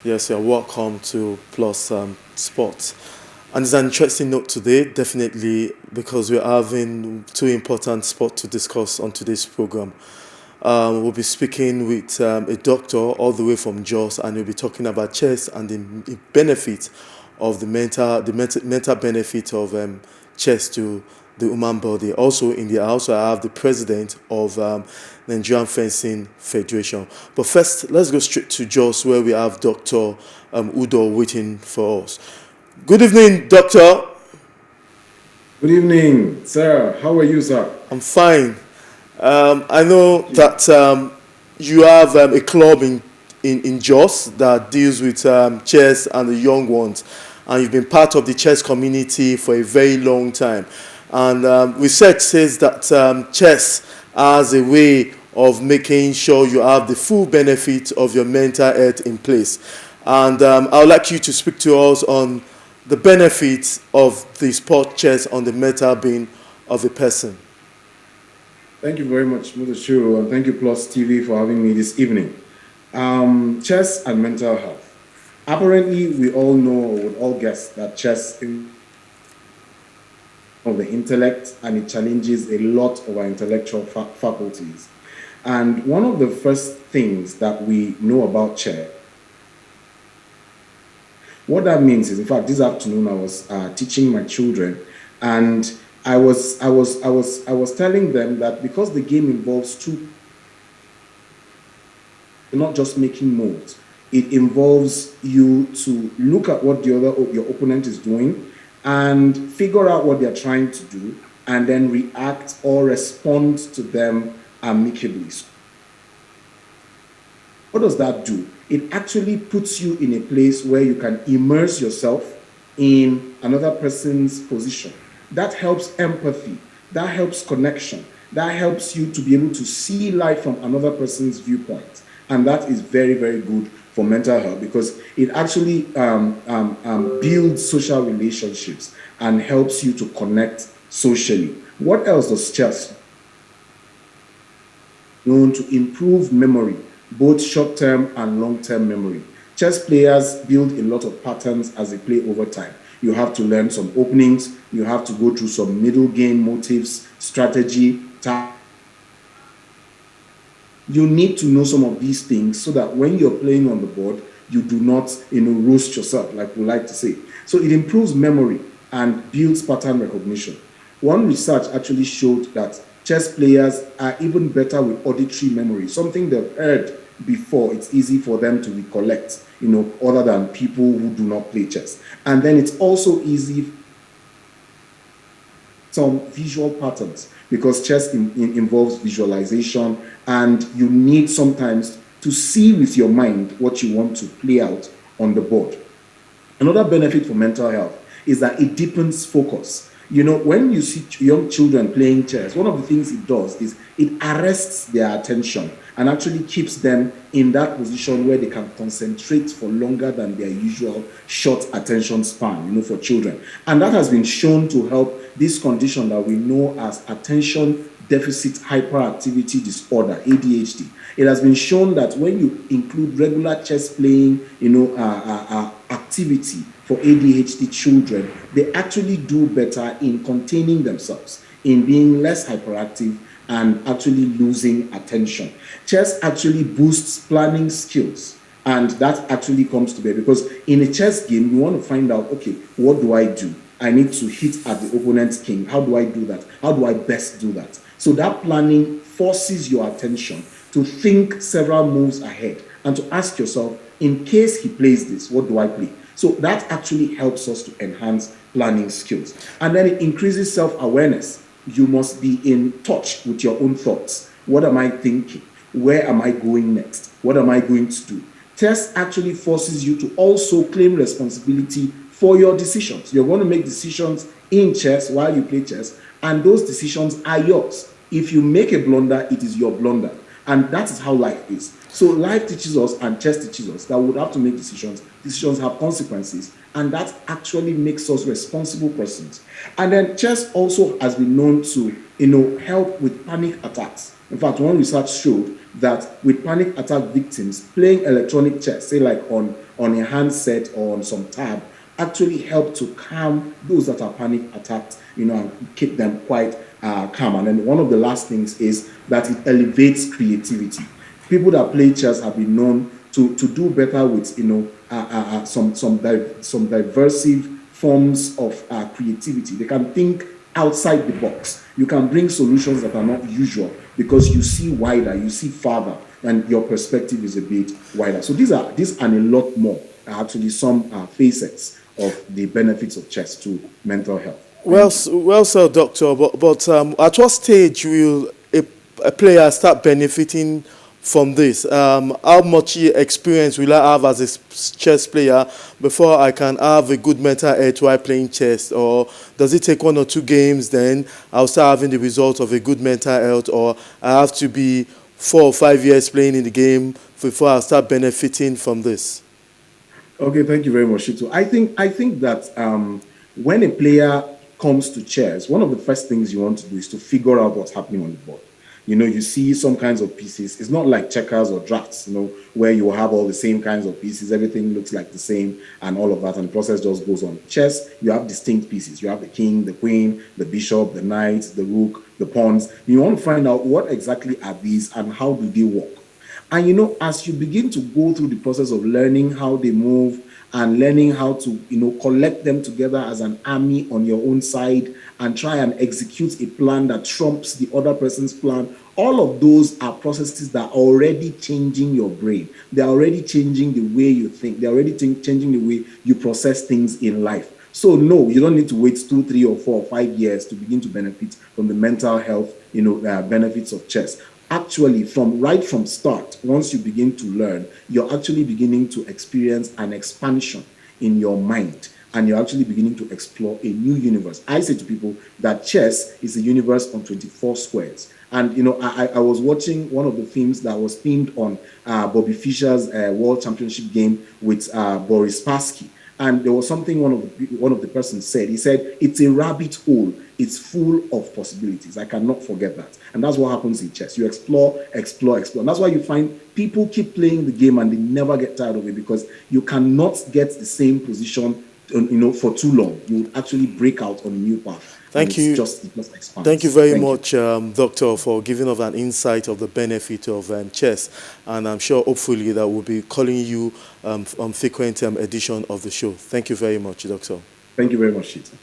Yes, you're welcome to Plus Sports. And it's an interesting note today, definitely, because we're having two important sports to discuss on today's program. We'll be speaking with a doctor all the way from Jos, and we'll be talking about chess and the benefit of the mental benefit of chess to the human body. Also in the house, I have the president of Nigerian Fencing Federation. But first, let's go straight to Jos, where we have Dr. Udoh waiting for us. Good evening, doctor. Good evening, sir. How are you, sir? I'm fine. I know that you have a club in Jos that deals with chess and the young ones, and you've been part of the chess community for a very long time. And research says that chess has a way of making sure you have the full benefit of your mental health in place. And I would like you to speak to us on the benefits of the sport chess on the mental being of a person. Thank you very much, Mr. Shiro, and thank you, Plus TV, for having me this evening. Chess and mental health. Apparently, we all know, or would all guess, that chess is of the intellect and it challenges a lot of our intellectual faculties. And one of the first things that we know about chess, what that means is, in fact, this afternoon I was teaching my children, and I was telling them that because the game involves two, not just making moves, it involves you to look at what your opponent is doing and figure out what they're trying to do, and then react or respond to them amicably. What does that do? It actually puts you in a place where you can immerse yourself in another person's position. That helps empathy, that helps connection, that helps you to be able to see life from another person's viewpoint. And that is very, very good for mental health, because it actually builds social relationships and helps you to connect socially. What else does chess known to improve memory, both short-term and long-term memory? Chess players build a lot of patterns as they play over time. You have to learn some openings, you have to go through some middle game motives, strategy, you need to know some of these things so that when you're playing on the board, you do not, roast yourself, like we like to say. So it improves memory and builds pattern recognition. One research actually showed that chess players are even better with auditory memory, something they've heard before. It's easy for them to recollect, other than people who do not play chess. And then it's also easy some visual patterns, because chess involves visualization, and you need sometimes to see with your mind what you want to play out on the board. Another benefit for mental health is that it deepens focus. When you see young children playing chess, one of the things it does is it arrests their attention and actually keeps them in that position where they can concentrate for longer than their usual short attention span, for children. And that has been shown to help this condition that we know as attention deficit hyperactivity disorder, ADHD. It has been shown that when you include regular chess playing, activity for ADHD children, they actually do better in containing themselves, in being less hyperactive, and actually losing attention. Chess actually boosts planning skills, and that actually comes to bear, because in a chess game, you want to find out, okay, what do I do? I need to hit at the opponent's king. How do I do that? How do I best do that? So that planning forces your attention to think several moves ahead and to ask yourself, in case he plays this, what do I play? So that actually helps us to enhance planning skills. And then it increases self-awareness. You must be in touch with your own thoughts. What am I thinking? Where am I going next? What am I going to do? Chess actually forces you to also claim responsibility for your decisions. You're going to make decisions in chess while you play chess, and those decisions are yours. If you make a blunder, it is your blunder. And that is how life is. So life teaches us, and chess teaches us, that we would have to make decisions. Decisions have consequences, and that actually makes us responsible persons. And then chess also has been known to, help with panic attacks. In fact, one research showed that with panic attack victims, playing electronic chess, say like on a handset or on some tab, actually help to calm those that are panic attacked, and keep them quite calm. And then one of the last things is that it elevates creativity. People that play chess have been known to do better with some diversive forms of creativity. They can think outside the box. You can bring solutions that are not usual because you see wider, you see farther, and your perspective is a bit wider. So these and a lot more are actually some facets of the benefits of chess to mental health. Well, Thank you. well said, doctor. But at what stage will a player start benefiting from this? How much experience will I have as a chess player before I can have a good mental health while playing chess? Or does it take 1 or 2 games, then I'll start having the result of a good mental health? Or I have to be 4 or 5 years playing in the game before I start benefiting from this? Okay, thank you very much, Shito. I think that when a player comes to chess, one of the first things you want to do is to figure out what's happening on the board. You see some kinds of pieces. It's not like checkers or drafts, where you have all the same kinds of pieces. Everything looks like the same and all of that, and the process just goes on. Chess, you have distinct pieces. You have the king, the queen, the bishop, the knight, the rook, the pawns. You want to find out what exactly are these and how do they work. And as you begin to go through the process of learning how they move and learning how to, collect them together as an army on your own side and try and execute a plan that trumps the other person's plan, all of those are processes that are already changing your brain. They're already changing the way you think. They're already changing the way you process things in life. So no, you don't need to wait 2, 3, or 4 or 5 years to begin to benefit from the mental health, benefits of chess. Actually, from start, once you begin to learn, you're actually beginning to experience an expansion in your mind, and you're actually beginning to explore a new universe. I say to people that chess is a universe on 24 squares. And I was watching one of the films that was themed on Bobby Fischer's World Championship game with Boris Spassky. And there was something one of the persons said. He said, "It's a rabbit hole. It's full of possibilities." I cannot forget that. And that's what happens in chess. You explore, explore, explore. And that's why you find people keep playing the game and they never get tired of it, because you cannot get the same position, for too long. You actually break out on a new path, and Thank you. it just Thank you expands. very Thank you. much, Doctor, for giving us an insight of the benefit of chess. And I'm sure, hopefully, that we'll be calling you on frequent edition of the show. Thank you very much, Doctor. Thank you very much, Shita.